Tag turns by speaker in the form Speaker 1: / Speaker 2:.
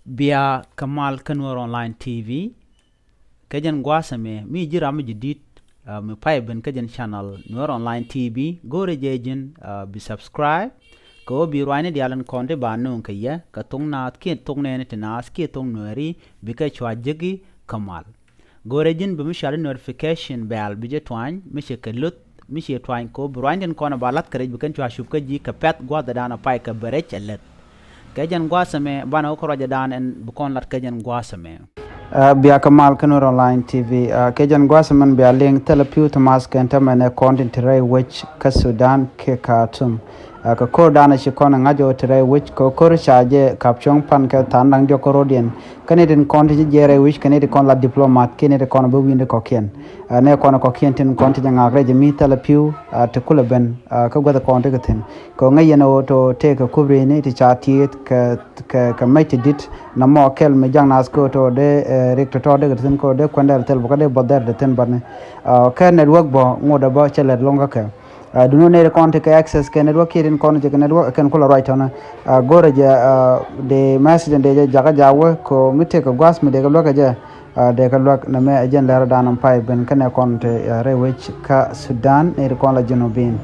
Speaker 1: بيا كمال كنور أونلاين تي في كجن قواسمه مي جرام جديد مبايبن كجن شانل نور أونلاين تي في غوري جيجن بسبسكرايب ko bi ruane dialan konde banu kaya katong na ke tong ne tenas ke tong nori bika chwa jegi kamal gorejin bi mishal notification bell bije twan mishe kelut mishe twan ko ruane kona balat kare bikan chwa shupka ji kapet gwa dana pai ka berech let kajan gwasame bana ko raja dan en bukon lat kajan gwasame biya kamal kanur online tv kajan gwasaman biya link telepu tamas kenta mane content ray which ka Sudan ke Khartoum ka ko dana shi kona ngajo tere which ko kor shaje kapchong pan ka tanang jo korodien kaneden konti jere which kanede kon la diplomat kanede kon bo winde ko ken ne kon ko ken tin konti nga reje mi tala piu to kulaben ka goda konti ka tin ko ngayeno to te ka kubre ne ti chati ka mate dit na mo kel me jang nas ko to de rector to de tin ko de kwandal tel bo ka de bodar de tin barne ka network bo ngoda bo chelet longa ka do not need a contact access can network here in contact network can call right on go the message and the jaga jawa ko mite ko gas me de ko loka ja de ko lok na me agent la dan am pai ben kan contact re which ka Sudan ne ko la junubin